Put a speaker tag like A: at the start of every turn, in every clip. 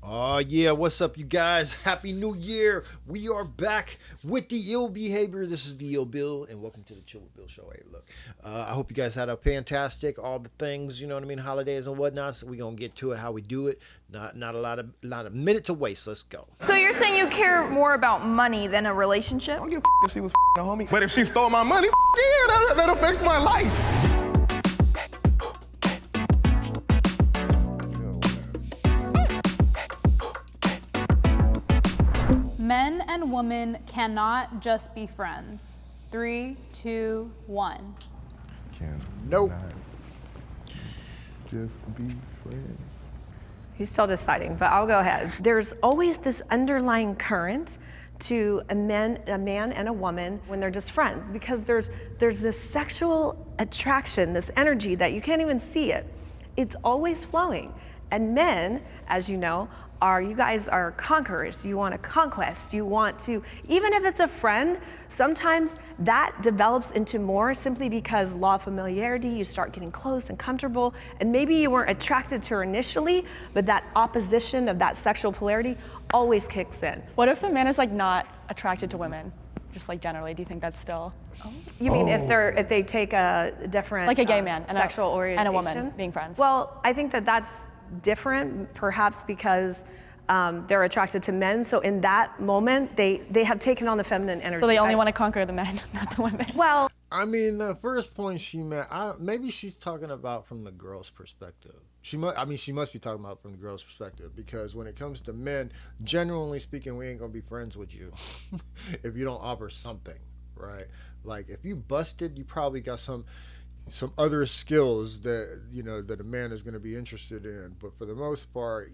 A: Oh yeah, what's up you guys? Happy New Year. We are back with the ill behavior. This is the ill Bill and welcome to the Chill with Bill show. Hey, look, I hope you guys had a fantastic, all the things, you know what I mean, holidays and whatnot. So we're gonna get to it, how we do it. Not a lot of minute to waste. Let's go.
B: So you're saying you care more about money than a relationship?
C: I don't give a if she was a homie. But if she stole my money, yeah, that affects my life.
D: Men and women cannot just be friends. 3, 2, 1.
A: Nope.
C: Just be friends.
E: He's still deciding, but I'll go ahead. There's always this underlying current to a man and a woman when they're just friends, because there's this sexual attraction, this energy that you can't even see it. It's always flowing. And men, as you know, you guys are conquerors. You want a conquest. You want to, even if it's a friend, sometimes that develops into more simply because law of familiarity, you start getting close and comfortable, and maybe you weren't attracted to her initially, but that opposition of that sexual polarity always kicks in.
B: What if the man is like not attracted to women? Just like generally, do you think that's still?
E: You mean if they take a different
B: Like a gay man and
E: sexual orientation?
B: and a woman being friends?
E: Well, I think that's different, perhaps because they're attracted to men. So in that moment, they have taken on the feminine energy.
B: So they only want to conquer the men, not the women.
E: Well,
A: I mean, the first point she meant, maybe she's talking about from the girl's perspective. She must be talking about from the girl's perspective, because when it comes to men, generally speaking, we ain't gonna be friends with you if you don't offer something, right? Like if you busted, you probably got some other skills that that a man is gonna be interested in. But for the most part,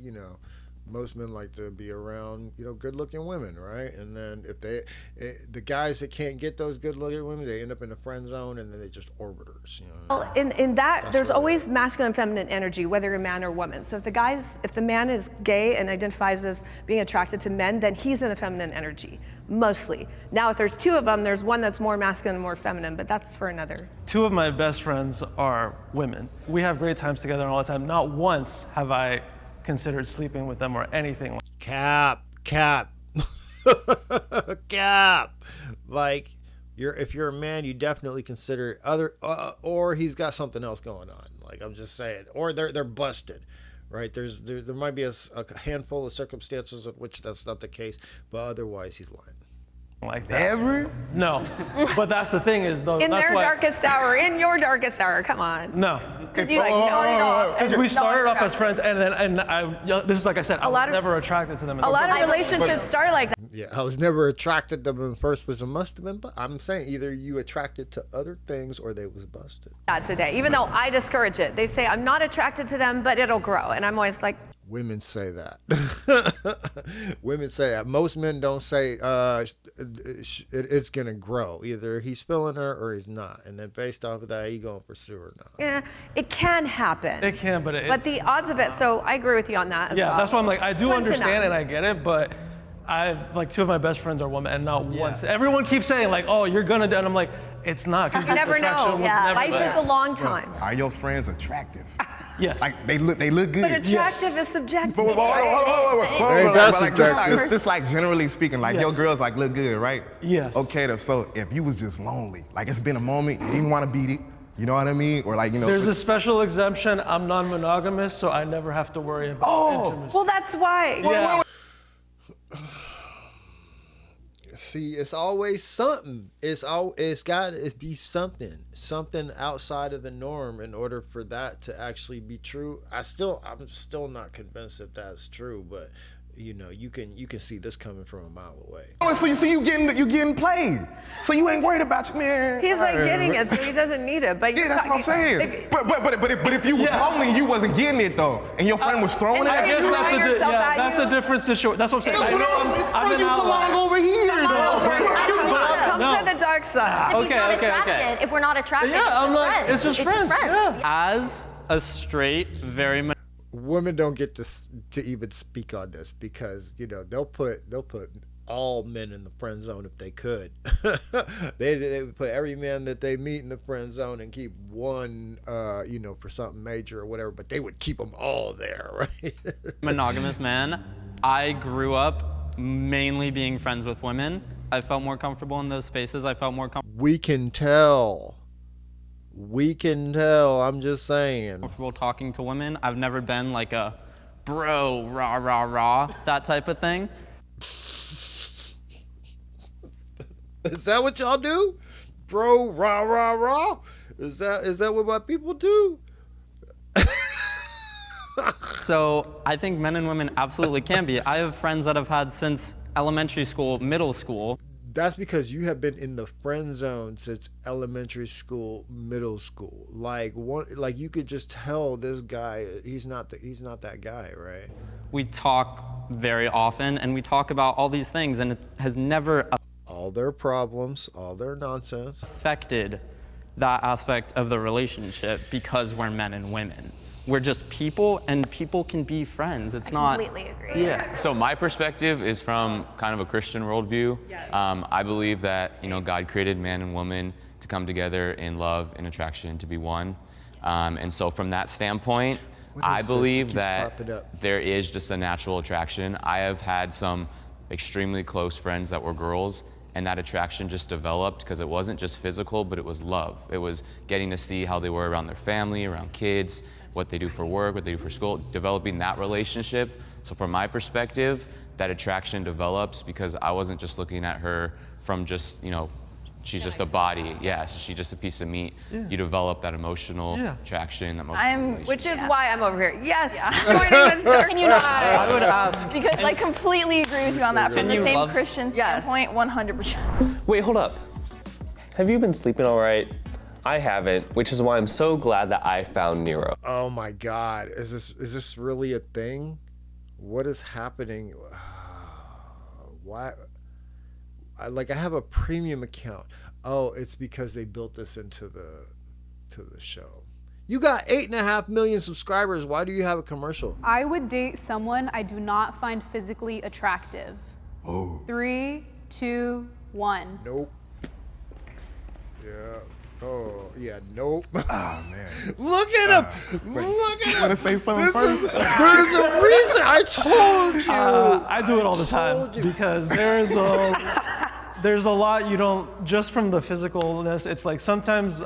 A: most men like to be around, good-looking women, right? And then if the guys that can't get those good-looking women, they end up in the friend zone, and then they just orbiters.
E: well, in that, there's always masculine and feminine energy, whether you're a man or woman. So if the man is gay and identifies as being attracted to men, then he's in the feminine energy, mostly. Now, if there's two of them, there's one that's more masculine and more feminine, but that's for another.
F: Two of my best friends are women. We have great times together all the time. Not once have I considered sleeping with them or anything.
A: Cap. Like, if you're a man, you definitely consider other, or he's got something else going on. Like, I'm just saying, or they're busted, right? There might be a handful of circumstances in which that's not the case, but otherwise he's lying.
F: Like that.
C: Ever?
F: No. But that's the thing is, though.
E: In
F: that's
E: their
F: why,
E: darkest hour, in your darkest hour, come on.
F: No.
E: Because you like, no.
F: Because we started off as friends, and then this is like I said, I was never attracted to them.
E: A lot of relationships start like that.
A: Yeah, I was never attracted to them in the first place. It must have been, but I'm saying either you attracted to other things or they was busted.
E: Today, even though I discourage it. They say, I'm not attracted to them, but it'll grow. And I'm always like,
A: Women say that. Women say that. Most men don't say it's gonna grow. Either he's feeling her or he's not, and then based off of that, he gonna pursue her now.
E: yeah, it can happen.
F: It can,
E: But the odds of it. So I agree with you on that. As well.
F: That's why I'm like, I do
E: Slim to
F: understand
E: none.
F: and I get it, but two of my best friends are women, and not once. Everyone keeps saying like, oh, you're gonna do, and I'm like, it's not.
E: You never know. Life is a long time.
C: Are your friends attractive?
F: Yes.
C: Like they look good.
E: But attractive is subjective.
C: But
A: That's subjective.
C: This like generally speaking, like your
F: Yes.
C: girls like look good, right?
F: Yes.
C: Okay, so if you was just lonely, like it's been a moment, you didn't want to beat it, you know what I mean? Or like,
F: There's a special exemption. I'm non-monogamous, so I never have to worry about intimacy.
E: Well, that's why.
F: Yeah.
A: See, it's always something. It's got to be something outside of the norm in order for that to actually be true. I'm still not convinced that that's true, but you can see this coming from a mile away.
C: Oh, so you getting played. So you ain't worried about your man.
E: He's like getting it, so he doesn't need it. But
C: Yeah, that's what I'm saying. But if you was lonely and you wasn't getting it though, and your friend was throwing it
E: and
C: at
E: I
C: you,
E: guess
F: that's a different situation. That's what I'm saying. I'm an
C: you belong
F: outlier.
C: over here though.
E: Come to the dark side.
G: If he's not attracted, if we're not attracted,
F: Yeah,
G: it's just friends.
F: it's just friends. Yeah.
H: As a straight, very
A: Women don't get to even speak on this because they'll put all men in the friend zone if they could. they would put every man that they meet in the friend zone and keep one, for something major or whatever. But they would keep them all there, right?
H: monogamous man, I grew up mainly being friends with women. I felt more comfortable in those spaces. I felt more
A: We can tell. We can tell. I'm just saying.
H: comfortable talking to women. I've never been like a bro, rah, rah, rah, that type of thing.
A: Is that what y'all do? Bro, rah, rah, rah? Is that what my people do?
H: So I think men and women absolutely can be. I have friends that I've had since elementary school, middle school.
A: That's because you have been in the friend zone since elementary school, middle school. Like you could just tell this guy he's not that guy, right?
H: We talk very often and we talk about all these things, and it has never
A: All their problems, all their nonsense.
H: affected that aspect of the relationship because we're men and women. We're just people, and people can be friends. It's not.
G: Completely agree.
H: Yeah.
I: So my perspective is from kind of a Christian worldview. I believe that God created man and woman to come together in love and attraction, to be one. And so from that standpoint, I believe that there is just a natural attraction. I have had some extremely close friends that were girls, and that attraction just developed because it wasn't just physical, but it was love. It was getting to see how they were around their family, around kids, what they do for work, what they do for school, developing that relationship. So from my perspective, that attraction develops because I wasn't just looking at her from just, she's just a body. Yeah, she's just a piece of meat.
F: Yeah.
I: You develop that emotional attraction, that emotional relationship.
E: Which is why I'm over here. Yes.
B: Can you not?
H: I would ask.
B: Because I completely agree with you on that. From
H: Can
B: the
H: you
B: same
H: love-
B: Christian
E: Yes.
B: standpoint, 100%.
J: Wait, hold up. Have you been sleeping all right? I haven't, which is why I'm so glad that I found Nero.
A: Oh my God, is this really a thing? What is happening? Why? I have a premium account. Oh, it's because they built this into the show. You got 8.5 million subscribers. Why do you have a commercial?
D: I would date someone I do not find physically attractive.
C: Oh.
D: 3, 2, 1.
A: Nope. Yeah. Oh, yeah, nope.
C: Oh, man.
A: Look at him! Look at him!
C: Want to say something first?
A: There's a reason. I told you.
F: I do it all the time because there's a lot you don't, just from the physicalness. It's like sometimes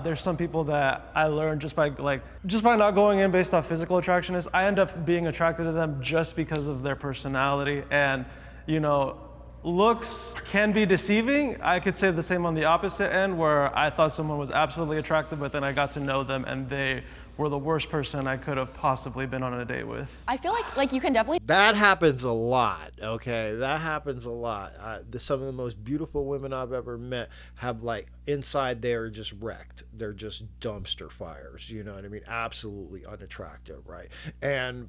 F: there's some people that I learned just by not going in based off physical attractionness. I end up being attracted to them just because of their personality, and looks can be deceiving. I could say the same on the opposite end, where I thought someone was absolutely attractive, but then I got to know them and they were the worst person I could have possibly been on a date with.
B: I feel like you can definitely.
A: That happens a lot, okay? That happens a lot. Some of the most beautiful women I've ever met have, inside they're just wrecked. They're just dumpster fires, you know what I mean? Absolutely unattractive, right? And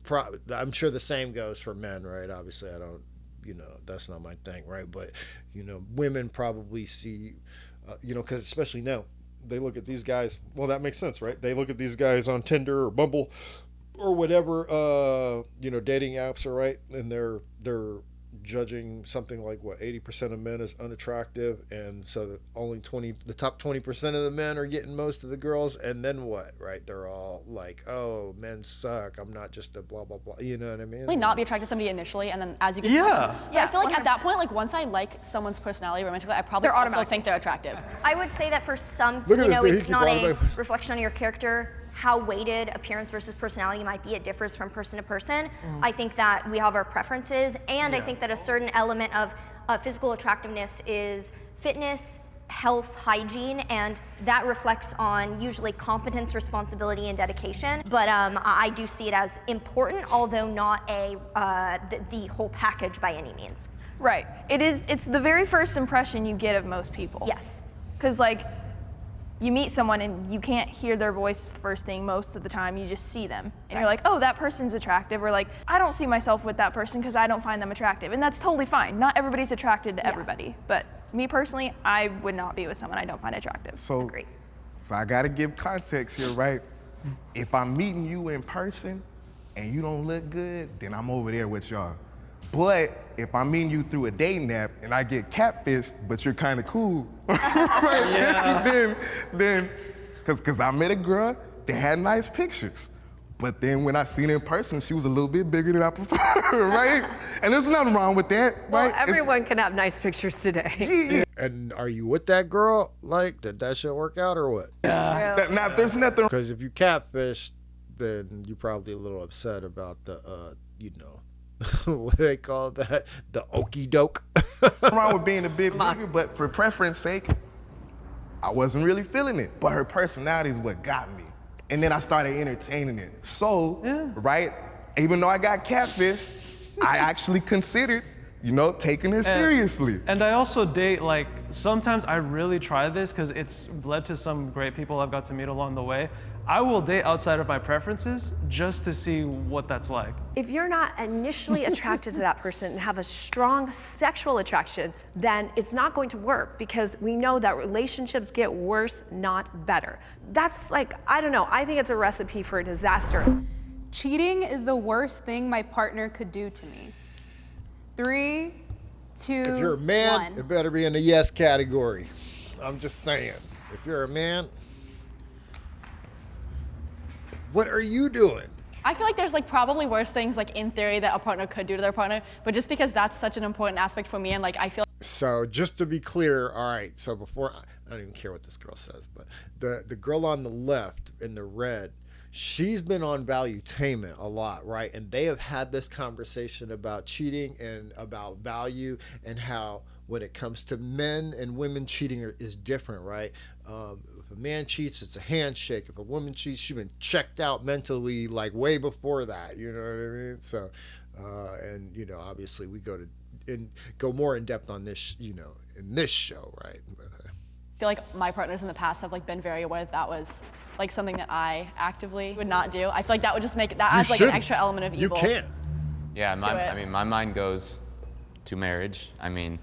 A: I'm sure the same goes for men, right? Obviously, I don't, that's not my thing, right? But, women probably see, because especially now, they look at these guys. Well, that makes sense, right? They look at these guys on Tinder or Bumble or whatever, dating apps are, right? And they're judging something like 80% of men as unattractive, and so that only the top 20% of the men are getting most of the girls, and then what, right? They're all like, oh, men suck. I'm not just a blah blah blah. You know what I mean?
B: Probably not be attracted to somebody initially, and then as you get
F: Yeah.
B: I feel like at that point, once I like someone's personality romantically, I probably also think they're attractive.
G: I would say that for some,
A: Look at this dude,
G: it's
A: he
G: not a
A: automatically-
G: reflection on your character, how weighted appearance versus personality might be. It differs from person to person. I think that we have our preferences, and I think that a certain element of physical attractiveness is fitness, health, hygiene, and that reflects on usually competence, responsibility, and dedication. But I do see it as important, although not the whole package by any means.
B: Right. It's the very first impression you get of most people.
G: Yes.
B: Because you meet someone and you can't hear their voice first thing most of the time, you just see them. And you're like, oh, that person's attractive, or I don't see myself with that person because I don't find them attractive. And that's totally fine. Not everybody's attracted to everybody. But me personally, I would not be with someone I don't find attractive.
C: So I gotta give context here, right? If I'm meeting you in person and you don't look good, then I'm over there with y'all. But if I'm meeting you through a dating app and I get catfished, but you're kind of cool, then, because I met a girl that had nice pictures, But then when I seen her in person, she was a little bit bigger than I prefer, right? And there's nothing wrong with that,
E: Well,
C: right?
E: everyone can have nice pictures today.
C: Yeah.
A: And are you with that girl? Like, did that shit work out or what?
C: Now, there's nothing.
A: Because if you catfish, then you're probably a little upset about the, what do they call that? The okey doke.
C: Wrong with being a bit bigger, but for preference sake, I wasn't really feeling it. But her personality is what got me. And then I started entertaining it. So, right, even though I got catfished, I actually considered, taking it seriously.
F: And I also date, like, sometimes I really try this because it's led to some great people I've got to meet along the way. I will date outside of my preferences just to see what that's like.
E: If you're not initially attracted to that person and have a strong sexual attraction, then it's not going to work because we know that relationships get worse, not better. That's like, I don't know, I think it's a recipe for a disaster.
D: Cheating is the worst thing my partner could do to me. 3, 2,
A: If you're a man,
D: 1.
A: it better be in the yes category. I'm just saying. If you're a man, what are you doing?
K: I feel like there's like probably worse things like in theory that a partner could do to their partner, but just because that's such an important aspect for me and like I feel
A: So just to be clear, all right, so before, I don't even care what this girl says, but the girl on the left in the red, she's been on Valuetainment a lot, right? And they have had this conversation about cheating and about value and how when it comes to men and women, cheating is different, right? If a man cheats, it's a handshake. If a woman cheats, she's been checked out mentally like way before that, you know what I mean? So, and obviously we go more in depth on this, in this show, right?
K: I feel like my partners in the past have like been very aware that was like something that I actively would not do. I feel like that would just make that adds like an extra element of evil.
A: You can't.
I: Yeah, my mind goes to marriage. I mean,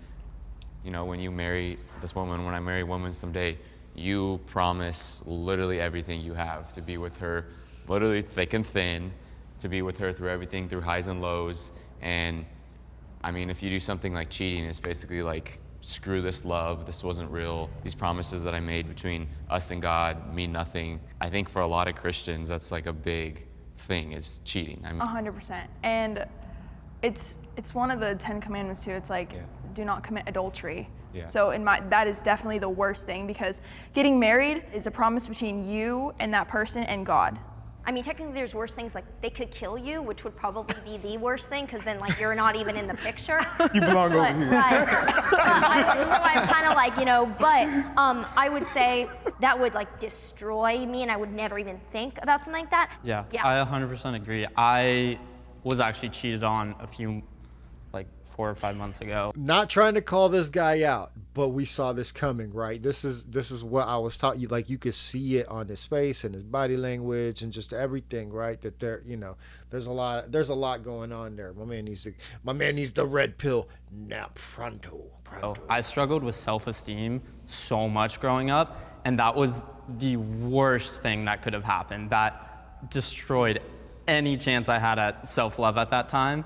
I: when you marry this woman, when I marry a woman someday, you promise literally everything you have to be with her, literally thick and thin, to be with her through everything, through highs and lows. And I mean, if you do something like cheating, it's basically like, screw this love, this wasn't real. These promises that I made between us and God mean nothing. I think for a lot of Christians, that's like a big thing, is cheating. I mean,
B: 100%. And it's one of the 10 commandments too. It's like, do not commit adultery.
I: Yeah.
B: So that is definitely the worst thing because getting married is a promise between you and that person and God.
G: I mean, technically there's worse things, like they could kill you, which would probably be the worst thing, because then like you're not even in the picture.
C: You belong over here.
G: So I'm kind of like, but I would say that would like destroy me and I would never even think about something like that.
H: Yeah. I 100% agree. I was actually cheated on a few, like 4 or 5 months ago.
A: Not trying to call this guy out, but we saw this coming, right? This is what I was taught you. Like you could see it on his face and his body language and just everything, right? That there's a lot going on there. My man needs the red pill now, pronto.
H: I struggled with self-esteem so much growing up, and that was the worst thing that could have happened. That destroyed any chance I had at self-love at that time.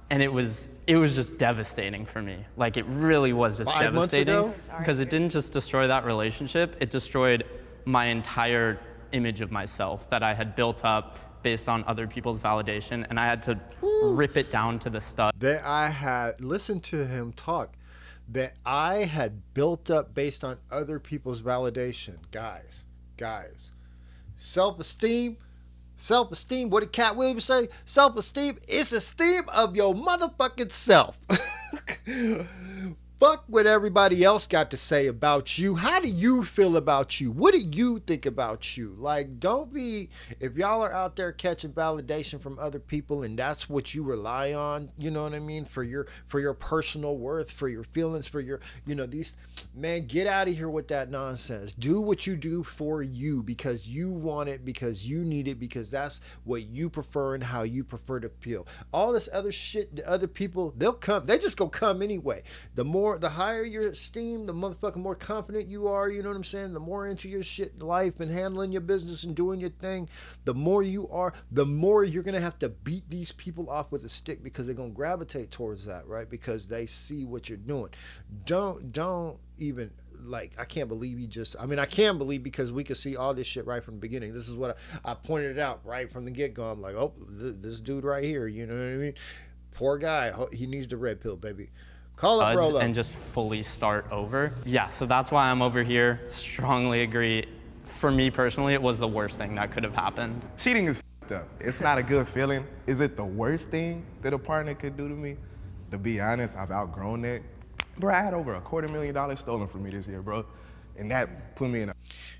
H: And it was just devastating for me. Like, it really was just
A: 5 months
H: devastating.
A: ago?
H: Because it didn't just destroy that relationship, it destroyed my entire image of myself that I had built up based on other people's validation, and I had to rip it down to the stud.
A: That I had listened to him talk, that I had built up based on other people's validation. Guys, self-esteem, what did Cat Williams say? Self-esteem is esteem of your motherfucking self. Fuck what everybody else got to say about you. How do you feel about you? What do you think about you? Like, don't be, if y'all are out there catching validation from other people and that's what you rely on, you know what I mean, for your personal worth, for your feelings, for your, man, get out of here with that nonsense. Do what you do for you because you want it, because you need it, because that's what you prefer and how you prefer to feel. All this other shit, the other people, they'll come. They just go come anyway. The higher your esteem, the motherfucking more confident you are, you know what I'm saying? The more into your shit in life and handling your business and doing your thing, the more you are, the more you're going to have to beat these people off with a stick because they're going to gravitate towards that, right? Because they see what you're doing. Don't even, like, I can't believe I can't believe, because we could see all this shit right from the beginning. This is what I pointed it out right from the get-go. I'm like, oh, this dude right here, you know what I mean? Poor guy, he needs the red pill, baby. Call up Rolo.
H: And just fully start over. Yeah, so that's why I'm over here. Strongly agree. For me personally, it was the worst thing that could have happened.
C: Cheating is f***ed up. It's not a good feeling. Is it the worst thing that a partner could do to me? To be honest, I've outgrown that. Bro, I had over $250,000 stolen from me this year, bro. And that put me in a...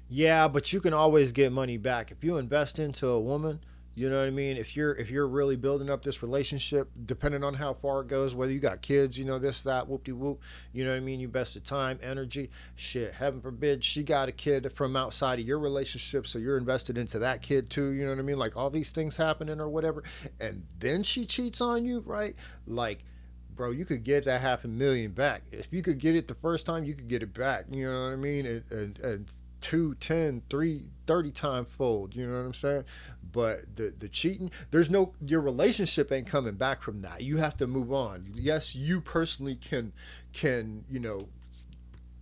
A: Yeah, but you can always get money back. If you invest into a woman, you know what I mean? If you're really building up this relationship, depending on how far it goes, whether you got kids, you know, this, that, whoop-de-whoop, you know what I mean? You invested time, energy, shit, heaven forbid, she got a kid from outside of your relationship, so you're invested into that kid too, you know what I mean? Like, all these things happening or whatever, and then she cheats on you, right? Like, bro, you could get that $500,000 back. If you could get it the first time, you could get it back, you know what I mean? And 2, 10, 3, 30 time fold, you know what I'm saying? But the cheating, your relationship ain't coming back from that. You have to move on. Yes, you personally can, you know,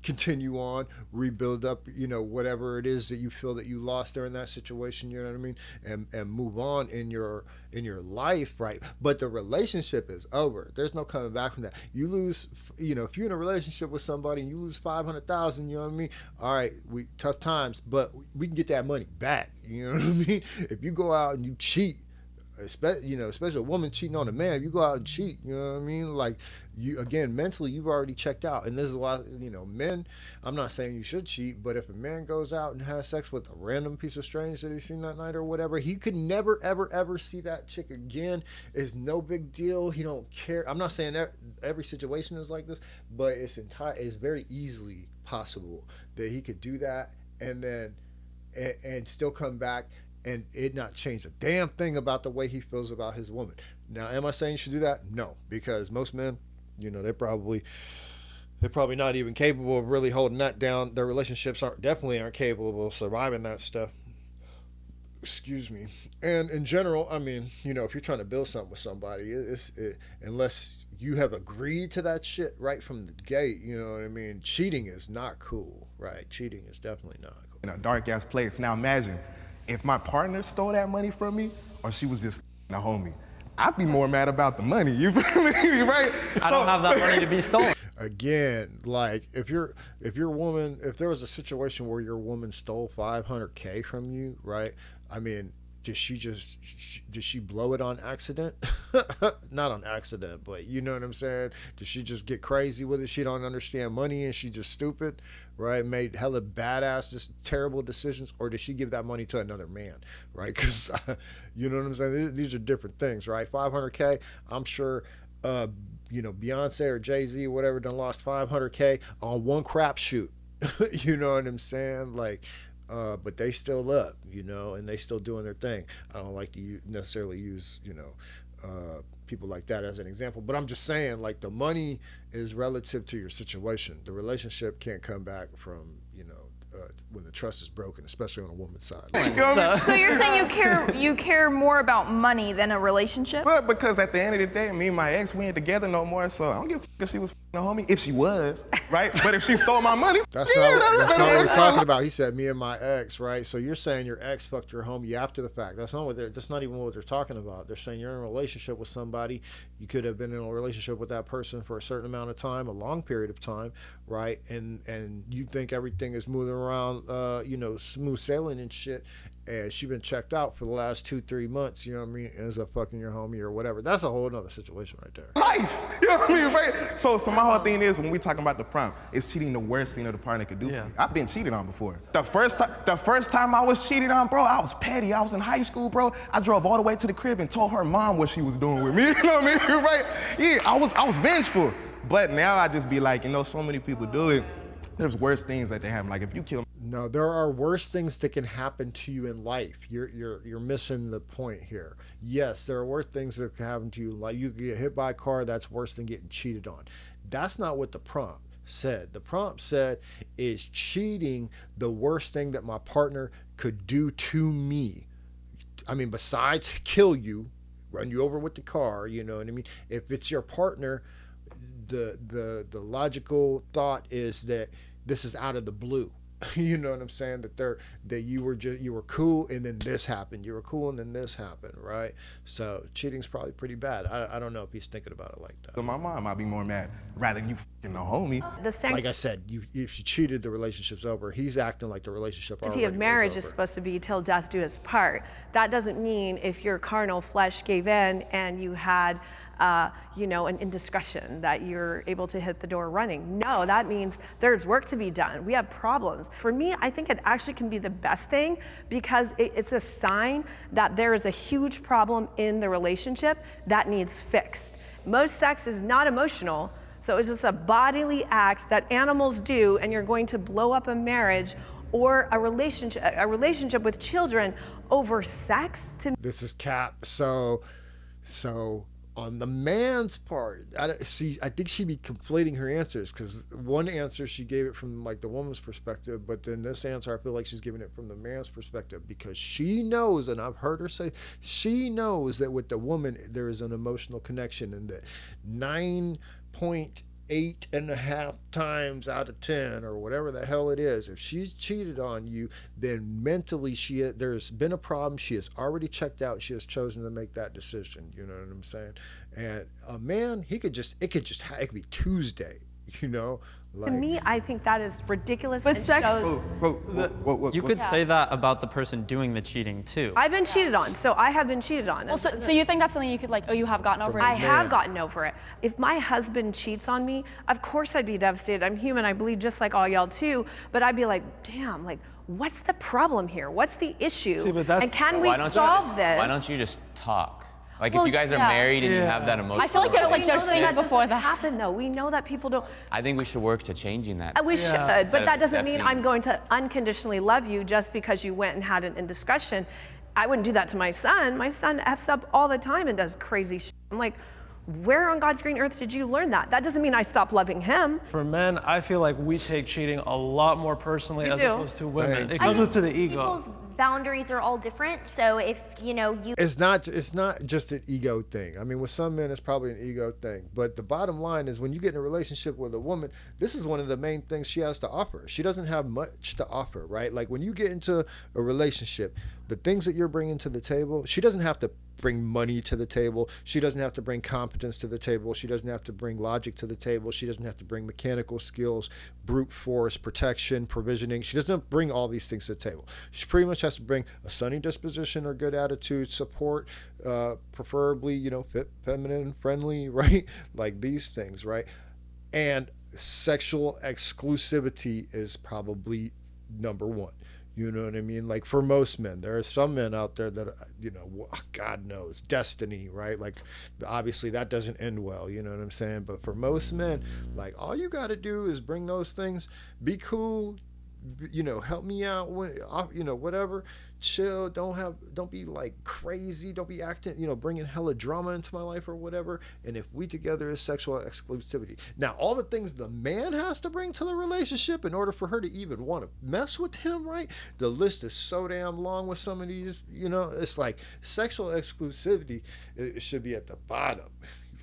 A: continue on, rebuild up, you know, whatever it is that you feel that you lost during that situation, you know what I mean? And move on in your life, right? But the relationship is over. There's no coming back from that. You lose, you know, if you're in a relationship with somebody and you lose $500,000, you know what I mean? All right, tough times, but we can get that money back, you know what I mean? If you go out and you cheat, especially a woman cheating on a man, if you go out and cheat, you know what I mean? Like, you, again, mentally, you've already checked out. And this is why, you know, men, I'm not saying you should cheat, but if a man goes out and has sex with a random piece of strange that he's seen that night or whatever, he could never, ever, ever see that chick again. It's no big deal. He don't care. I'm not saying that every situation is like this, but it's very easily possible that he could do that and then and still come back and it not change a damn thing about the way he feels about his woman. Now, am I saying you should do that? No, because most men, you know, they're probably not even capable of really holding that down. Their relationships definitely aren't capable of surviving that stuff. Excuse me. And in general, I mean, you know, if you're trying to build something with somebody, unless you have agreed to that shit right from the gate, you know what I mean? Cheating is not cool, right? Cheating is definitely not cool.
C: In a dark ass place. Now imagine if my partner stole that money from me or she was just a homie. I'd be more mad about the money, you feel me, right?
H: I don't have that money to be stolen.
A: Again, like, if your woman, if there was a situation where your woman stole $500K from you, right? I mean, did she blow it on accident? Not on accident, but you know what I'm saying? Did she just get crazy with it? She don't understand money and she just stupid, right? Made hella badass, just terrible decisions, or did she give that money to another man, right? Because you know what I'm saying? These are different things, right? $500K, I'm sure, you know, Beyonce or Jay-Z or whatever done lost $500K on one crapshoot. You know what I'm saying? Like, but they still up, you know, and they still doing their thing. I don't like to necessarily use, you know, people like that as an example, but I'm just saying, like, the money is relative to your situation. The relationship can't come back from, you know, when the trust is broken, especially on a woman's side.
B: So you're saying you care more about money than a relationship?
C: But because at the end of the day, me and my ex, we ain't together no more, so I don't give a f if she was a homie. If she was, right? But if she stole my money,
A: that's not what he's talking about. He said me and my ex, right? So you're saying your ex fucked your homie after the fact. That's not even what they're talking about. They're saying you're in a relationship with somebody. You could have been in a relationship with that person for a certain amount of time, a long period of time, right? And you think everything is moving around, you know, smooth sailing and shit, and she been checked out for the last 2-3 months, you know what I mean, ends up fucking your homie or whatever. That's a whole other situation right there.
C: Life, you know what I mean, right? So my whole thing is, when we talking about the prompt, is cheating the worst thing that the partner could do for me? I've been cheated on before. The first time I was cheated on, bro, I was petty. I was in high school, bro. I drove all the way to the crib and told her mom what she was doing with me, you know what I mean, right? Yeah, I was vengeful. But now I just be like, you know, so many people do it. There's worse things that they happen. Like, if you kill.
A: No, there are worse things that can happen to you in life. You're missing the point here. Yes, there are worse things that can happen to you. Like, you get hit by a car, that's worse than getting cheated on. That's not what the prompt said. The prompt said, is cheating the worst thing that my partner could do to me? I mean, besides kill you, run you over with the car, you know what I mean? If it's your partner, the logical thought is that this is out of the blue. You know what I'm saying? That you were cool and then this happened. You were cool and then this happened, right? So cheating's probably pretty bad. I don't know if he's thinking about it like that.
C: So my mom might be more mad rather than you f***ing the homie.
A: Like I said, if you cheated, the relationship's over. He's acting like the relationship already
E: of marriage
A: was
E: is
A: over.
E: supposed to be till death do us part. That doesn't mean if your carnal flesh gave in and you had an indiscretion that you're able to hit the door running. No, that means there's work to be done. We have problems. For me, I think it actually can be the best thing because it's a sign that there is a huge problem in the relationship that needs fixed. Most sex is not emotional, so it's just a bodily act that animals do, and you're going to blow up a marriage or a relationship with children over sex.
A: This is cap. So on the man's part, I think she'd be conflating her answers, because one answer she gave it from like the woman's perspective, but then this answer I feel like she's giving it from the man's perspective, because she knows, and I've heard her say, she knows that with the woman there is an emotional connection, and that 9.8.5 times out of 10 or whatever the hell it is, if she's cheated on you, then mentally there's been a problem. She has already checked out. She has chosen to make that decision. You know what I'm saying? And a man, it could be Tuesday, you know.
E: To me, I think that is ridiculous.
B: But sex,
H: you could say that about the person doing the cheating too.
E: I've been cheated on, so I have been cheated on.
K: Well, so you think that's something you could you have gotten over it?
E: I have gotten over it. If my husband cheats on me, of course I'd be devastated. I'm human, I bleed just like all y'all too, but I'd be like, damn, like, what's the problem here? What's the issue?
F: See, but
E: and can we solve this?
I: Why don't you just talk? Like, if you guys are married and you have that emotional
K: I feel like there's things before that
E: happen though. We know that people don't.
I: I think we should work to changing that.
E: We should, but that doesn't mean I'm going to unconditionally love you just because you went and had an indiscretion. I wouldn't do that to my son. My son F's up all the time and does crazy shit. I'm like, where on God's green earth did you learn that? That doesn't mean I stop loving him.
F: For men, I feel like we take cheating a lot more personally as opposed to women. It comes to the ego.
G: People's boundaries are all different. So if
A: it's not just an ego thing. I mean, with some men it's probably an ego thing, but the bottom line is when you get in a relationship with a woman, this is one of the main things she has to offer. She doesn't have much to offer, right? Like when you get into a relationship, the things that you're bringing to the table, she doesn't have to bring money to the table. She doesn't have to bring competence to the table. She doesn't have to bring logic to the table. She doesn't have to bring mechanical skills, brute force, protection, provisioning. She doesn't bring all these things to the table. She pretty much has to bring a sunny disposition or good attitude, support, preferably, feminine, friendly, right? Like these things, right? And sexual exclusivity is probably number one. You know what I mean? Like for most men, there are some men out there that, God knows, destiny, right? Like obviously that doesn't end well, you know what I'm saying? But for most men, like all you got to do is bring those things, be cool, help me out, whatever, chill, don't be like crazy, don't be acting, bringing hella drama into my life or whatever. And if we together is sexual exclusivity. Now, all the things the man has to bring to the relationship in order for her to even want to mess with him, right? The list is so damn long with some of these, it's like sexual exclusivity, it should be at the bottom.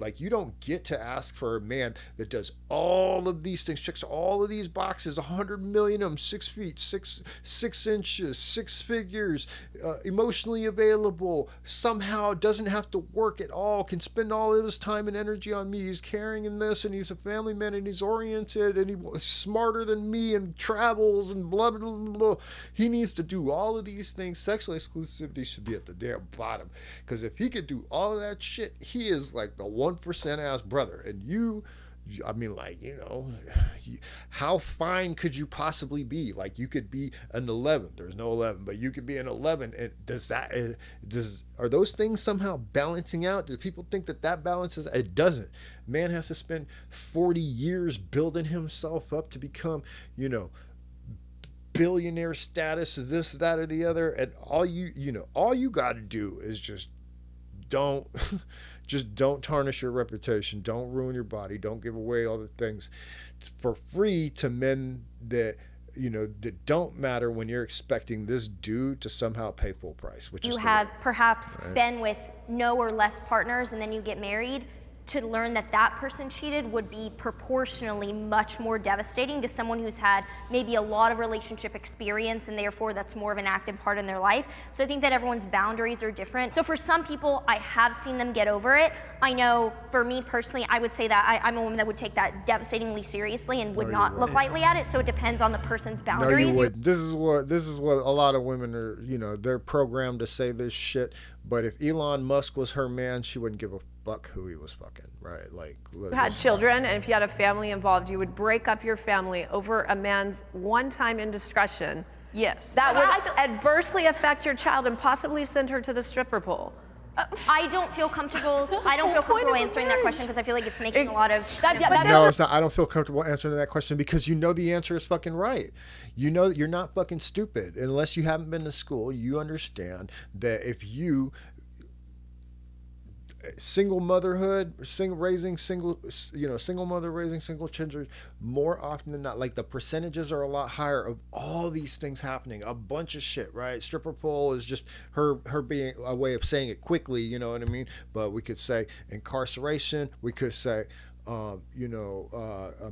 A: Like you don't get to ask for a man that does all of these things, checks all of these boxes, 100 million of them, 6 feet, 6 inches, 6 figures, emotionally available, somehow doesn't have to work at all, can spend all of his time and energy on me. He's caring in this, and he's a family man, and he's oriented, and he's smarter than me, and travels, and blah, blah, blah, blah. He needs to do all of these things. Sexual exclusivity should be at the damn bottom, because if he could do all of that shit, he is like the 1% ass brother. And how fine could you possibly be? Like you could be an 11. There's no 11, but you could be an 11. And are those things somehow balancing out? Do people think that balances? It doesn't. Man has to spend 40 years building himself up to become, billionaire status, this, that, or the other. And all you got to do is just don't tarnish your reputation. Don't ruin your body. Don't give away all the things for free to men that that don't matter when you're expecting this dude to somehow pay full price. Which
G: you have perhaps been with no or less partners, and then you get married. to learn that that person cheated would be proportionally much more devastating to someone who's had maybe a lot of relationship experience, and therefore that's more of an active part in their life. So I think that everyone's boundaries are different. So for some people, I have seen them get over it. I know for me personally, I would say that I'm a woman that would take that devastatingly seriously and would not look lightly at it. So it depends on the person's boundaries.
A: No, you wouldn't. This is what a lot of women are, they're programmed to say this shit. But if Elon Musk was her man, she wouldn't give a fuck who he was fucking, right? Like,
E: you had children, and if you had a family involved, you would break up your family over a man's one-time indiscretion.
B: Yes.
E: That would adversely affect your child and possibly send her to the stripper pole.
G: I don't feel comfortable answering that question because I feel like it's making a lot of.
A: No, it's not. I don't feel comfortable answering that question because the answer is fucking right. You're not fucking stupid unless you haven't been to school. You understand that if you single motherhood, single mother raising single children, more often than not, like the percentages are a lot higher of all these things happening. A bunch of shit, right? Stripper pole is just her being a way of saying it quickly, you know what I mean? But we could say incarceration, we could say a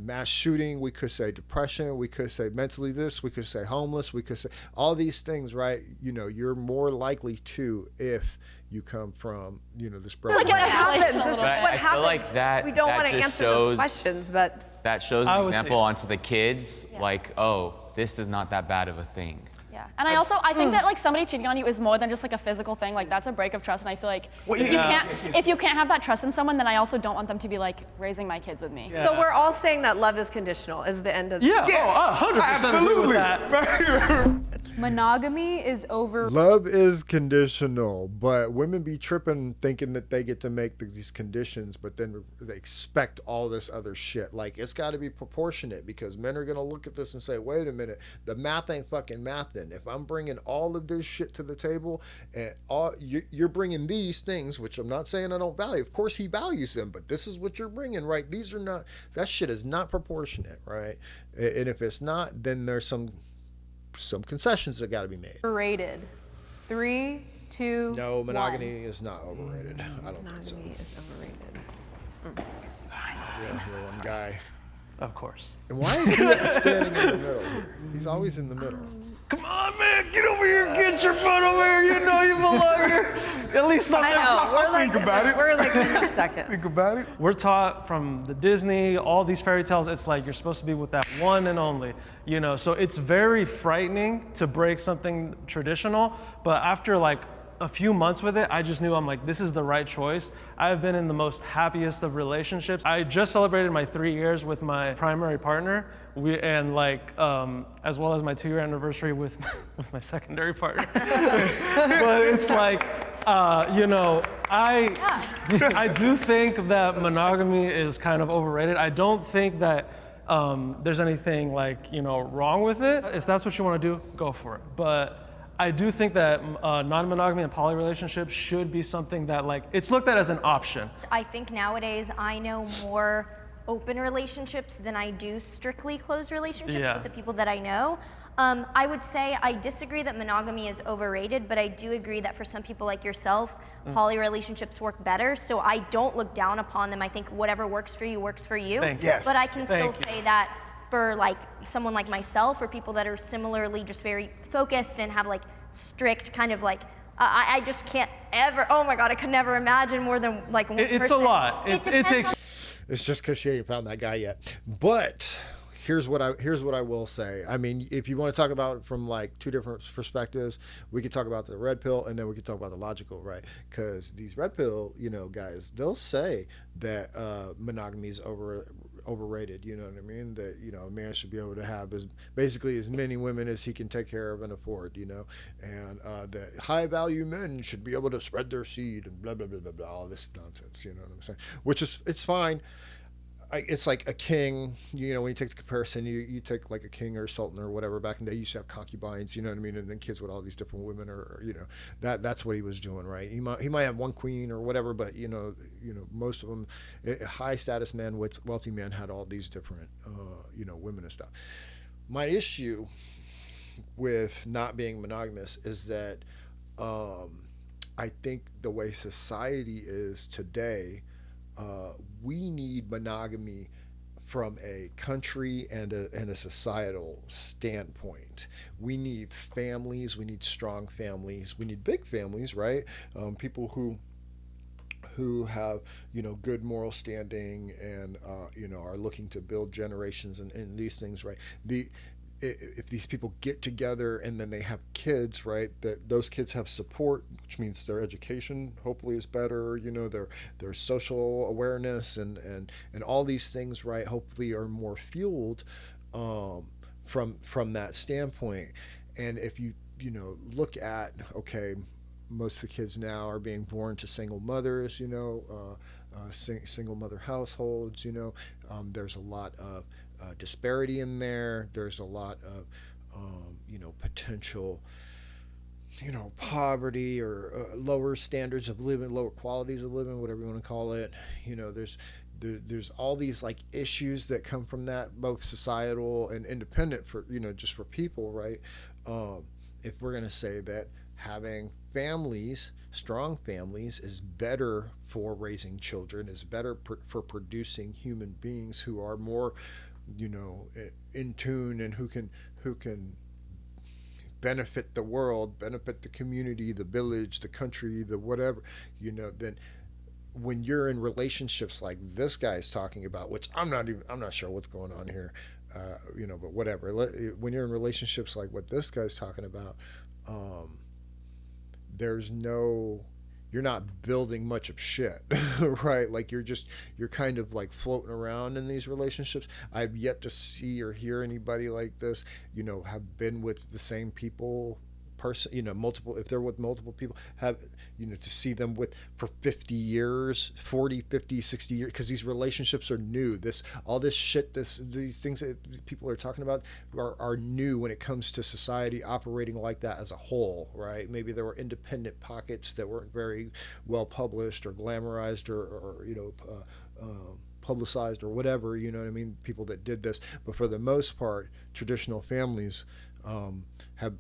A: mass shooting, we could say depression, we could say mentally this, we could say homeless, we could say all these things, right? You're more likely to if you come from, this broken.
E: What happens? This is what
I: I
E: happens.
I: feel like that.
E: We don't
I: that
E: want to
I: just
E: answer
I: shows,
E: those questions, but
I: that shows an example onto the kids, like, oh, this is not that bad of a thing.
K: Yeah, and I think that like somebody cheating on you is more than just like a physical thing. Like that's a break of trust, and I feel like if you can't have that trust in someone, then I also don't want them to be like raising my kids with me.
E: Yeah. So we're all saying that love is conditional is the end of
F: Yeah, oh, 100% agree with that.
D: Monogamy is over.
A: Love is conditional, but women be tripping thinking that they get to make these conditions, but then they expect all this other shit. Like, it's got to be proportionate because men are going to look at this and say, wait a minute, the math ain't fucking mathing. If I'm bringing all of this shit to the table and you're bringing these things, which I'm not saying I don't value. Of course he values them, but this is what you're bringing, right? These are not, that shit is not proportionate, right? And if it's not, then there's some concessions that got to be made.
D: Overrated. 3, 2,
A: No, monogamy is not overrated. I don't think so.
E: monogamy is overrated.
A: Yeah, one guy.
F: Of course.
A: And why is he standing in the middle here? He's always in the middle.
F: Come on, man, get over here, get your foot over here. You know you belong here. At least
E: I know. We're like,
C: Think about it.
E: We're like in a second.
C: Think about it.
F: We're taught from the Disney, all these fairy tales, it's like you're supposed to be with that one and only, so it's very frightening to break something traditional, but after like a few months with it, I just knew I'm like, this is the right choice. I've been in the most happiest of relationships. I just celebrated my 3 years with my primary partner, as well as my 2-year anniversary with my secondary partner. But it's like, I do think that monogamy is kind of overrated. I don't think that there's anything wrong with it. If that's what you want to do, go for it. But I do think that non-monogamy and poly relationships should be something that it's looked at as an option.
G: I think nowadays I know more open relationships than I do strictly closed relationships with the people that I know. I would say I disagree that monogamy is overrated, but I do agree that for some people like yourself, poly relationships work better. So I don't look down upon them. I think whatever works for you works for you.
C: Yes.
G: But I can still say that for someone like myself or people that are similarly just very focused and have strict kind of I just can't ever, oh my God, I could never imagine more than one person.
F: It's a lot. It takes.
A: It's just because she ain't found that guy yet. But here's what I will say. I mean, if you want to talk about it from two different perspectives, we could talk about the red pill and then we could talk about the logical, right? Because these red pill, guys, they'll say that monogamy is overrated. You know what I mean? That a man should be able to have basically as many women as he can take care of and afford. And that high value men should be able to spread their seed and blah blah blah blah blah. All this nonsense. You know what I'm saying? Which is it's fine. It's like a king, when you take the comparison, you take like a king or a sultan or whatever. Back in the day, you used to have concubines, you know what I mean? And then kids with all these different women or that's what he was doing, right? He might have one queen or whatever, but, most of them, high status men with wealthy men had all these different, women and stuff. My issue with not being monogamous is that I think the way society is today, we need monogamy from a country and a societal standpoint. We need families, we need strong families, we need big families, right? People who have, good moral standing and, are looking to build generations and these things, right? If these people get together and then they have kids, right, that those kids have support, which means their education hopefully is better, their social awareness and all these things, right, hopefully are more fueled from that standpoint. And if you look at, okay, most of the kids now are being born to single mothers, single mother households, there's a lot of disparity in there. There's a lot of, potential, poverty or lower standards of living, lower qualities of living, whatever you want to call it. There's all these like issues that come from that, both societal and independent for, just for people, right? If we're going to say that having families, strong families, is better for raising children, is better for producing human beings who are more, in tune and who can benefit the world, benefit the community, the village, the country, the whatever, then when you're in relationships like this guy's talking about, which I'm not sure what's going on here, but whatever. When you're in relationships like what this guy's talking about, you're not building much of shit, right? Like you're kind of like floating around in these relationships. I've yet to see or hear anybody like this, have been with the same people, multiple, if they're with multiple people, have, to see them for 50 years, 40, 50, 60 years, because these relationships are new. All this shit, these things that people are talking about are new when it comes to society operating like that as a whole, right? Maybe there were independent pockets that weren't very well published or glamorized or publicized or whatever, people that did this. But for the most part, traditional families have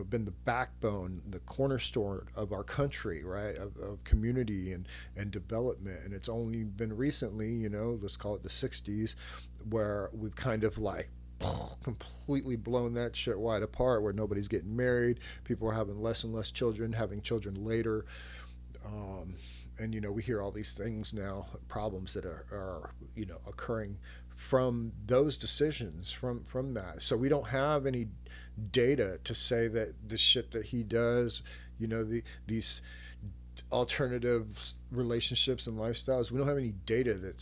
A: been the backbone, the cornerstone of our country, right, of community and development. And it's only been recently, let's call it the 60s, where we've kind of like completely blown that shit wide apart, where nobody's getting married, people are having less and less children, having children later. And we hear all these things now, problems that are occurring from those decisions, from that. So we don't have any data to say that the shit that he does, these alternative relationships and lifestyles, we don't have any data that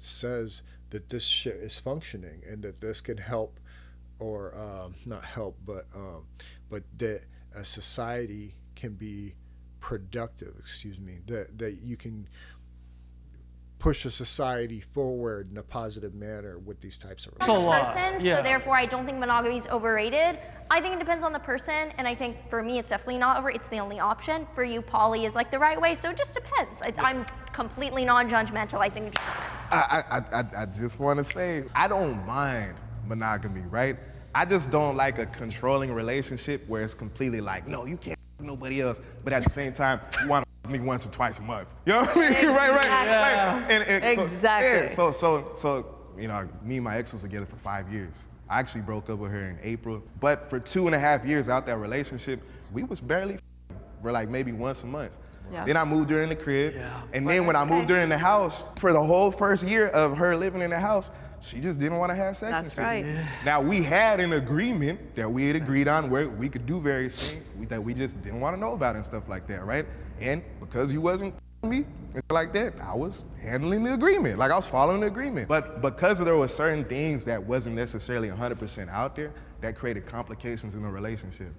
A: says that this shit is functioning and that this can help, or not help, but that a society can be productive, that you can push a society forward in a positive manner with these types of relationships.
G: So therefore I don't think monogamy is overrated. I think it depends on the person, and I think for me it's definitely not it's the only option. For you, poly is like the right way, so it just depends. I'm completely non-judgmental. I think it just depends.
C: I just want to say, I don't mind monogamy, right? I just don't like a controlling relationship where it's completely like, no, you can't nobody else, but at the same time, you want to me once or twice a month. You know what I mean?
E: Exactly.
C: Right.
E: Yeah. Exactly.
C: So me and my ex was together for 5 years. I actually broke up with her in April, but for 2.5 years out that relationship, we was barely for like maybe once a month. Yeah. Then I moved her in the crib, and then when I moved her in the house, for the whole first year of her living in the house, she just didn't want to have sex.
E: That's right.
C: Now, we had an agreement that we had agreed on where we could do various things that we just didn't want to know about and stuff like that, right? And because you wasn't me and like that, I was handling the agreement. Like, I was following the agreement. But because there were certain things that wasn't necessarily 100% out there, that created complications in the relationship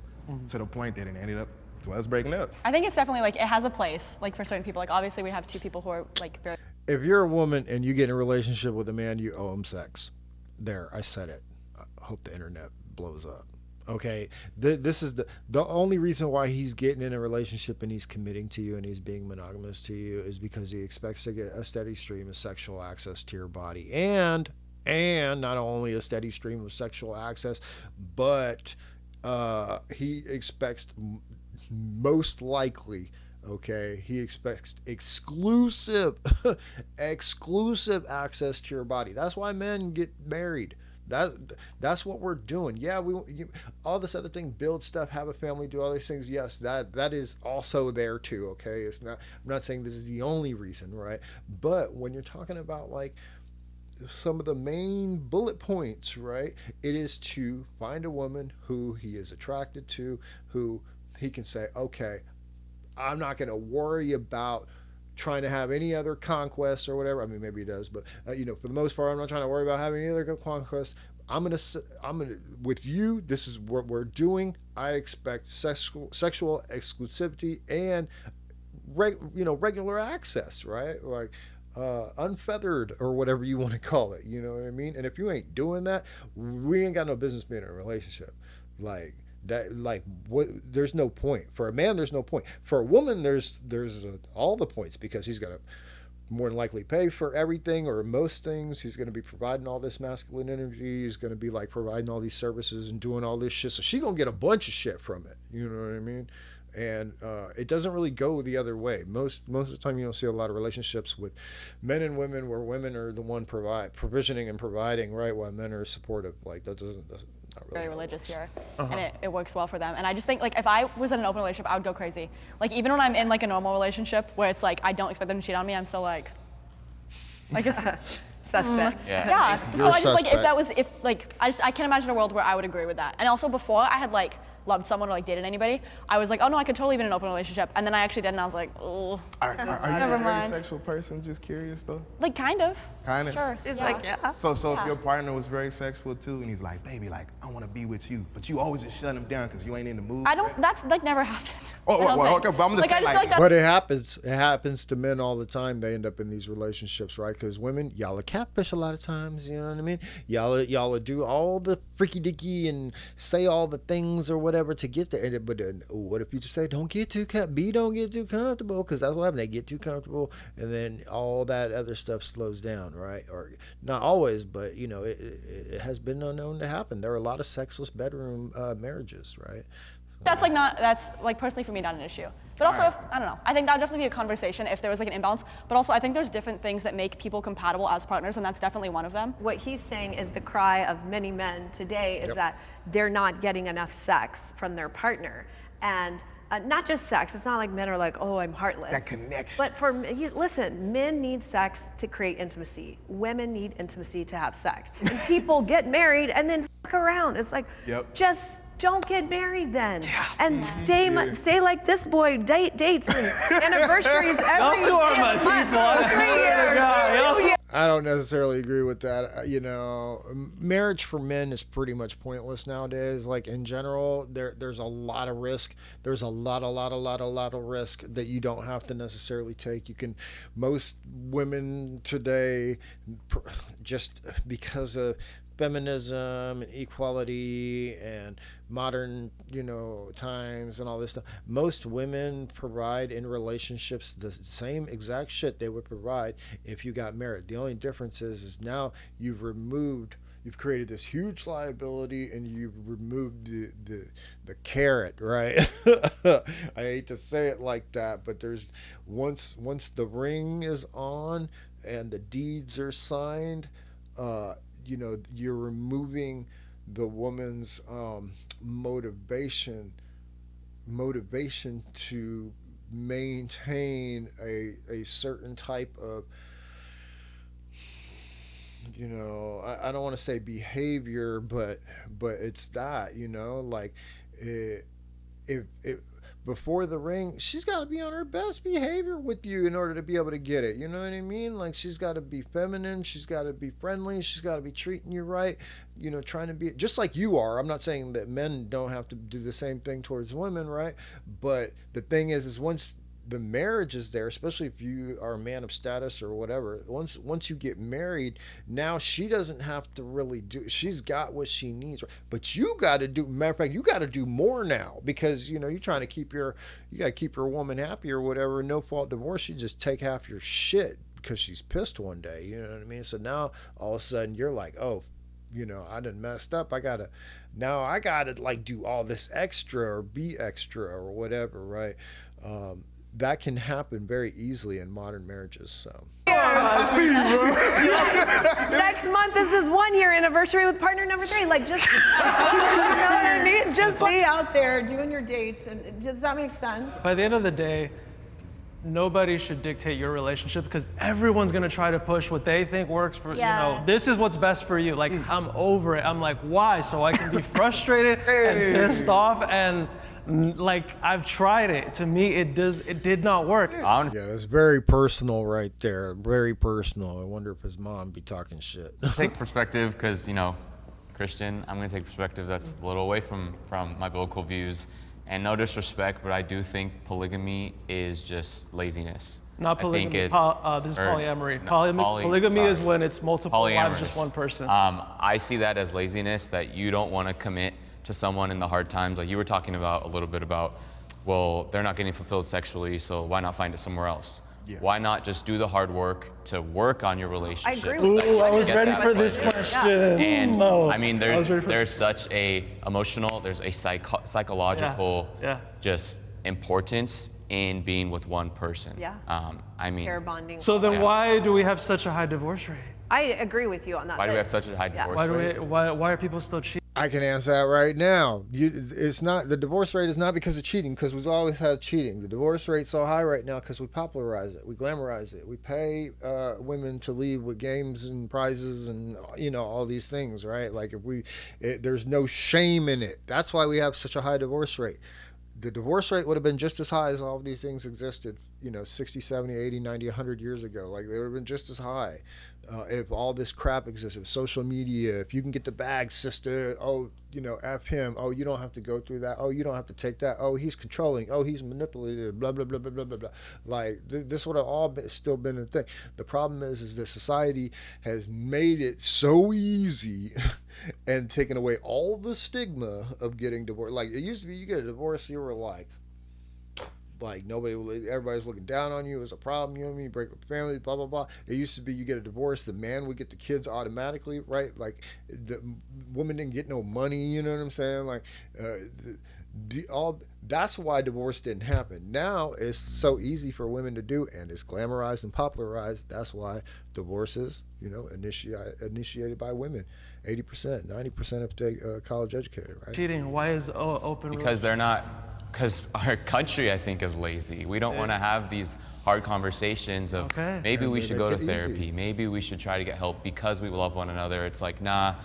C: to the point that it ended up to us breaking up.
K: I think it's definitely like, it has a place, like for certain people. Like obviously we have two people who are like very.
A: If you're a woman and you get in a relationship with a man, you owe him sex. There, I said it. I hope the internet blows up. Okay, this is the only reason why he's getting in a relationship and he's committing to you and he's being monogamous to you is because he expects to get a steady stream of sexual access to your body, and not only a steady stream of sexual access, but he expects most likely Okay, he expects exclusive access to your body. That's why men get married. That's what we're doing. Yeah, all this other thing, build stuff, have a family, do all these things. Yes, that is also there too. Okay, it's not. I'm not saying this is the only reason, right? But when you're talking about like some of the main bullet points, right? It is to find a woman who he is attracted to, who he can say, okay, I'm not going to worry about trying to have any other conquests or whatever. I mean, maybe he does, but for the most part, I'm not trying to worry about having any other conquests. I'm gonna with you. This is what we're doing. I expect sexual exclusivity and regular access, right? Like unfeathered or whatever you want to call it. You know what I mean? And if you ain't doing that, we ain't got no business being in a relationship. Like that, like what? There's no point. For a man, there's no point. For a woman, there's all the points, because he's gonna more than likely pay for everything or most things. He's gonna be providing all this masculine energy. He's gonna be like providing all these services and doing all this shit. So she gonna get a bunch of shit from it. You know what I mean? And it doesn't really go the other way. Most of the time, you don't see a lot of relationships with men and women where women are the one provisioning and providing, right, while men are supportive. Like that doesn't not really
K: very religious here, and it works well for them. And I just think, like, if I was in an open relationship, I would go crazy. Like, even when I'm in like a normal relationship where it's like I don't expect them to cheat on me, I'm still like it's
E: suspect.
K: Yeah.
A: You're
K: So
A: a
K: I just
A: suspect.
K: I can't imagine a world where I would agree with that. And also before I had like loved someone or like dated anybody, I was like, oh no, I could totally be in an open relationship. And then I actually did, and I was like, oh.
C: Are you
K: Never
C: a very
K: mind.
C: sexual person? Just curious though.
K: Like kind of.
C: Kind of.
K: Sure.
E: It's like, yeah.
C: So if your partner was very sexual too, and he's like, baby, like I want to be with you, but you always just shut him down because you ain't in the mood.
K: I don't. That's like never happened.
C: Oh,
K: I don't
C: well,
K: think.
C: okay, but I'm just
K: I
C: saying,
K: just
C: like-
K: feel like
A: But it happens. It happens to men all the time. They end up in these relationships, right? Because women, y'all are catfish a lot of times. You know what I mean? Y'all do all the freaky dicky and say all the things or whatever to get there. But then, what if you just say, don't get too comfortable? Because that's what happens. They get too comfortable, and then all that other stuff slows down, right? Or not always, but it has been known to happen. There are a lot of sexless bedroom marriages, right?
K: That's like personally for me not an issue. But also, I don't know. I think that would definitely be a conversation if there was like an imbalance. But also, I think there's different things that make people compatible as partners, and that's definitely one of them.
E: What he's saying is the cry of many men today is that they're not getting enough sex from their partner. And not just sex. It's not like men are like, oh, I'm heartless.
C: That connection.
E: But listen, men need sex to create intimacy. Women need intimacy to have sex. And people get married and then fuck around. It's like, just don't get married then. And stay like this boy, dates and anniversaries every
F: Y'all two are my people, I swear to God. Y'all
A: I don't necessarily agree with that. Marriage for men is pretty much pointless nowadays. Like in general, there's a lot of risk. There's a lot of risk that you don't have to necessarily take. Most women today, just because of feminism and equality and modern times and all this stuff, most women provide in relationships the same exact shit they would provide if you got married. The only difference is now you've created this huge liability, and you've removed the carrot, right? I hate to say it like that, but there's once the ring is on and the deeds are signed, you're removing the woman's motivation to maintain a certain type of, I don't want to say behavior, but it's that, like if before the ring, she's got to be on her best behavior with you in order to be able to get it. You know what I mean? Like, she's got to be feminine. She's got to be friendly. She's got to be treating you right. Trying to be just like you are. I'm not saying that men don't have to do the same thing towards women, right? But the thing is once the marriage is there, especially if you are a man of status or whatever, once you get married, now she doesn't have to really do, she's got what she needs, right? But you got to do, matter of fact, you got to do more now, because you're trying to keep your woman happy or whatever. No fault divorce, you just take half your shit because she's pissed one day, you know what I mean? So now all of a sudden you're like, oh, I done messed up. I gotta like do all this extra or be extra or whatever, right? that can happen very easily in modern marriages. So.
E: Next month is his 1-year anniversary with partner number 3. Like, just, you know what I mean? Just be out there doing your dates. And does that make sense?
F: By the end of the day, nobody should dictate your relationship because everyone's gonna try to push what they think works for, you know, this is what's best for you. Like, I'm over it. I'm like, why? So I can be frustrated and pissed off and like, I've tried it. To me, it did not work.
A: Yeah, it's very personal right there. Very personal. I wonder if his mom be talking shit.
I: Take perspective, because, you know, Christian, I'm going to take perspective that's a little away from my biblical views. And no disrespect, but I do think polygamy is just laziness.
F: Not polygamy. This is polyamory.
I: No,
F: polygamy is when it's multiple wives, just one person.
I: I see that as laziness, that you don't want to commit to someone in the hard times. Like you were talking about a little bit about, well, they're not getting fulfilled sexually, so why not find it somewhere else? Yeah. Why not just do the hard work to work on your relationship?
E: I agree with that.
F: I was ready for this question.
I: And I mean, there's such a emotional, there's a psychological just importance in being with one person.
E: Yeah.
I: I mean,
E: pair bonding.
F: So then why do we have such a high divorce rate?
E: I agree with you on that.
I: Why do we have such a high divorce rate?
F: Why are people still cheating?
A: I can answer that right now. It's not, the divorce rate is not because of cheating, because we've always had cheating. The divorce rate's so high right now because we popularize it, we glamorize it, we pay women to leave with games and prizes and all these things, right? Like there's no shame in it. That's why we have such a high divorce rate. The divorce rate would have been just as high as all of these things existed, 60, 70, 80, 90, 100 years ago. Like, they would have been just as high if all this crap existed. If social media, if you can get the bag, sister, F him. Oh, you don't have to go through that. Oh, you don't have to take that. Oh, he's controlling. Oh, he's manipulative, blah, blah, blah, blah, blah, blah, blah. Like, this would have all still been a thing. The problem is that society has made it so easy and taken away all the stigma of getting divorced. Like, it used to be, you get a divorce, you were like everybody's looking down on you. It was a problem, you break up the family, blah, blah, blah. It used to be you get a divorce, the man would get the kids automatically, right? Like, the woman didn't get no money, you know what I'm saying? Like, that's why divorce didn't happen. Now it's so easy for women to do, and it's glamorized and popularized. That's why divorces, initiated by women. 80%, 90% of college educated, right?
F: Cheating. Why is open?
I: Because because our country, I think, is lazy. We don't want to have these hard conversations of maybe we should go to therapy, easy. Maybe we should try to get help because we love one another. It's like, nah,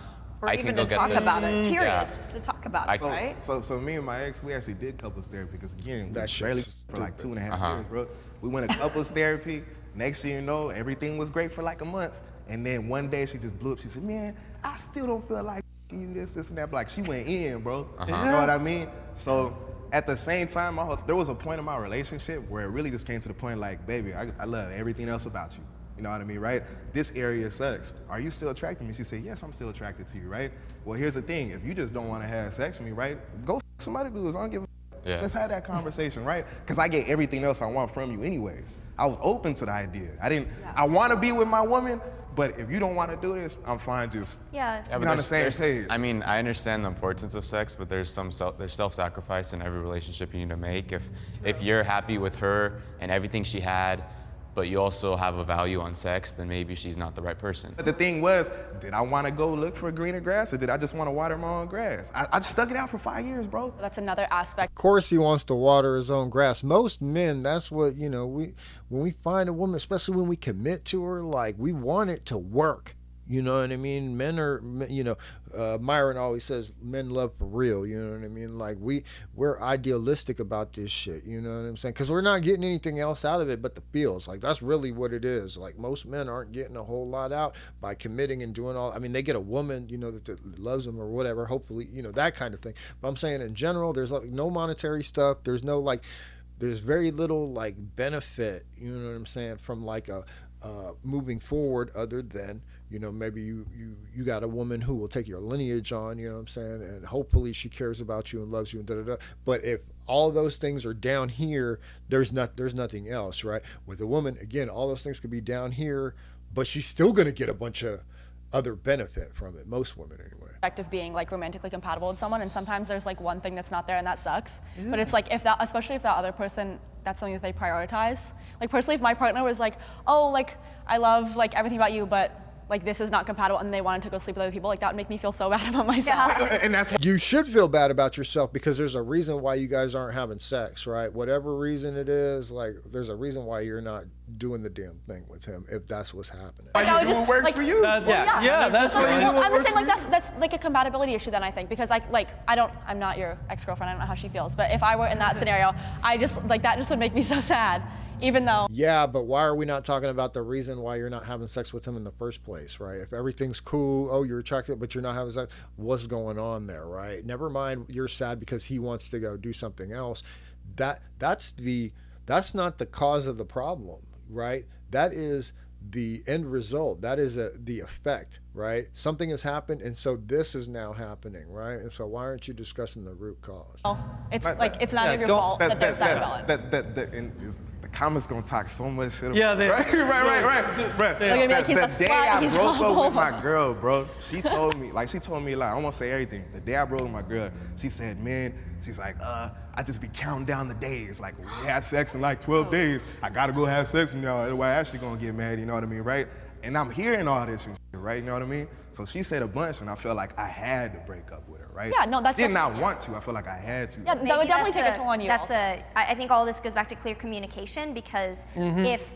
E: or
I: I
E: even
I: can go
E: to
I: get
E: talk
I: this.
E: about it, period, just to talk about it, right?
C: So me and my ex, we actually did couples therapy because, again, we barely for like 2.5 years, bro. We went to couples therapy. Next thing you know, everything was great for like a month. And then one day she just blew up. She said, man, I still don't feel like you, this, and that. But like, she went in, bro. You know what I mean? So at the same time, there was a point in my relationship where it really just came to the point like, baby, I love everything else about you. You know what I mean, right? This area sucks. Are you still attracted to me? She said, yes, I'm still attracted to you, right? Well, here's the thing. If you just don't want to have sex with me, right, go somebody do this. I don't give a Let's have that conversation, right? Because I get everything else I want from you anyways. I was open to the idea. I want to be with my woman, but if you don't want to do this, I'm fine just being on the same page.
I: I mean, I understand the importance of sex, but there's self-sacrifice in every relationship you need to make. If you're happy with her and everything she had, but you also have a value on sex, then maybe she's not the right person.
C: But the thing was, did I want to go look for greener grass, or did I just want to water my own grass? I just stuck it out for 5 years, bro.
K: That's another aspect.
A: Of course he wants to water his own grass. Most men, that's what, when we find a woman, especially when we commit to her, like, we want it to work. You know what I mean? Men are, Myron always says men love for real. You know what I mean? Like, we're idealistic about this shit. You know what I'm saying? Because we're not getting anything else out of it but the feels. Like, that's really what it is. Like, most men aren't getting a whole lot out by committing and doing all. I mean, they get a woman, that loves them or whatever. Hopefully, that kind of thing. But I'm saying in general, there's like no monetary stuff. There's no there's very little like benefit. You know what I'm saying? From like a moving forward, other than. Maybe you got a woman who will take your lineage on, you know what I'm saying? And hopefully she cares about you and loves you and da-da-da. But if all of those things are down here, there's nothing else, right? With a woman, again, all those things could be down here, but she's still going to get a bunch of other benefit from it. Most women, anyway.
K: Of being like romantically compatible with someone, and sometimes there's like one thing that's not there and that sucks. But it's like especially if that other person that's something that they prioritize. Like personally, if my partner was like, oh, like I love like everything about you, but like this is not compatible, and they wanted to go sleep with other people, like that would make me feel so bad about myself.
C: And that's
A: You should feel bad about yourself because there's a reason why you guys aren't having sex, right? Whatever reason it is, like there's a reason why you're not doing the damn thing with him if that's what's happening.
K: Like, I would
C: do
K: just,
C: what works
K: like,
C: for you.
F: That's,
K: yeah,
F: that's what you do.
K: Well,
F: What
K: I'm
F: works
K: just saying
F: for
K: like that's like a compatibility issue then I think, because I'm not your ex-girlfriend, I don't know how she feels, but if I were in that scenario, I just like that just would make me so sad, even though.
A: Yeah, but why are we not talking about the reason why you're not having sex with him in the first place, right? If everything's cool, oh, you're attracted, but you're not having sex, what's going on there, right? Never mind, you're sad because he wants to go do something else. That's not the cause of the problem, right? That is the end result. That is the effect, right? Something has happened, and so this is now happening, right? And so why aren't you discussing the root cause?
K: It's like it's none of your fault that there's that imbalance.
C: The comments gonna talk so much shit.
F: Yeah, they-
C: right.
K: They're gonna be like, he's a
C: The day
K: slut,
C: I
K: he's
C: broke up
K: awful.
C: with my girl, bro, she told me like I won't say everything. The day I broke with my girl, she said, man, she's like, I just be counting down the days. Like we had sex in like 12 days. I gotta go have sex now. Otherwise, Ashley gonna get mad. You know what I mean, right? And I'm hearing all this and shit, right? You know what I mean? So she said a bunch, and I felt like I had to break up with her, right?
K: Yeah, no, that's
C: did not
K: definitely-
C: want to. I feel like I had to.
K: Yeah, that would definitely take a toll on you.
G: I think all this goes back to clear communication, because if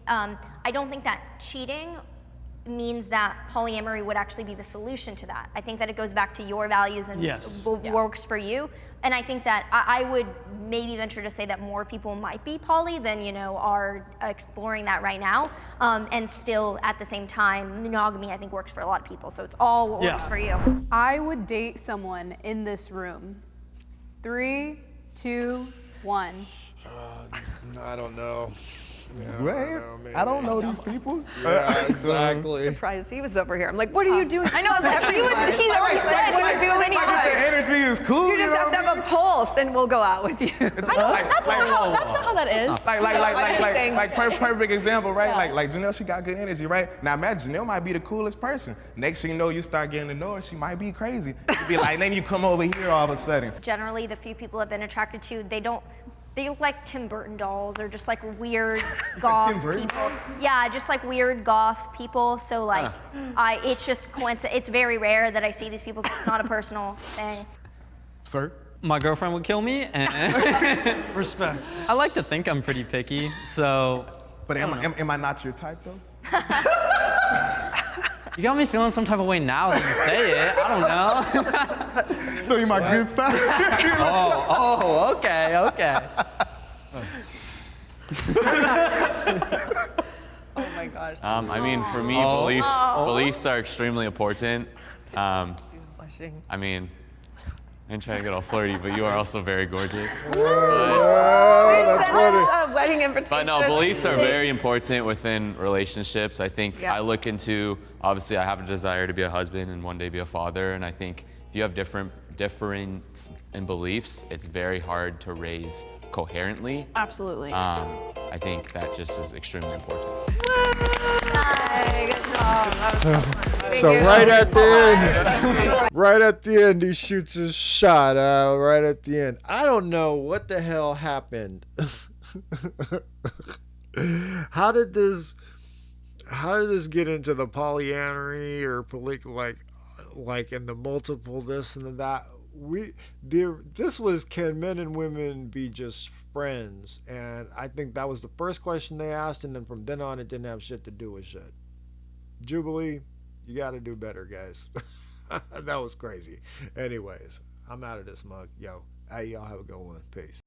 G: I don't think that cheating means that polyamory would actually be the solution to that. I think that it goes back to your values and
F: Yes.
G: what works for you. And I think that I would maybe venture to say that more people might be poly than are exploring that right now. And still at the same time, monogamy I think works for a lot of people. So it's all what works for you.
D: I would date someone in this room. 3, 2, 1.
A: I don't know.
C: What? I don't know these people.
A: Yeah, exactly.
E: Surprised he was over here. I'm like, what are you doing?
B: I know, I was like, he already said what you're doing
C: The
B: anyway.
C: energy is cool.
E: You just have to have a pulse, and we'll go out with you.
K: That's not how that is.
C: Like perfect example, right? Like Janelle, she got good energy, right? Now imagine Janelle might be the coolest person. Next thing you know, you start getting to know her, she might be crazy. You'd be like, then you come over here all of a sudden.
G: Generally, the few people I've been attracted to, they look like Tim Burton dolls, or just like weird goth
C: Tim Burton?
G: people. Yeah, just like weird goth people. So like, it's just coincidence. It's very rare that I see these people. So it's not a personal thing.
C: Sir?
H: My girlfriend would kill me, and
F: Respect.
H: I like to think I'm pretty picky, so.
C: But am I not your type though?
H: You got me feeling some type of way now that you say it. I don't know.
C: So you my good side?
H: Okay.
E: Oh my gosh.
I: I mean, for me, beliefs are extremely important.
E: Blushing.
I: I mean, I ain't trying to get all flirty, but you are also very gorgeous.
A: Oh, that's funny.
E: A wedding invitation.
I: But no, beliefs are very important within relationships. I think I look into, obviously I have a desire to be a husband and one day be a father, and I think if you have difference in beliefs, it's very hard to raise coherently.
B: Absolutely.
I: I think that just is extremely important.
E: Hi, good job.
A: So right at the end, he shoots his shot. Right at the end, I don't know what the hell happened. How did this get into the polyamory or like in the multiple this and that? This was, can men and women be just friends? And I think that was the first question they asked, and then from then on it didn't have shit to do with shit. Jubilee, you got to do better, guys. That was crazy. Anyways, I'm out of this mug. Yo, hey, y'all have a good one. Peace.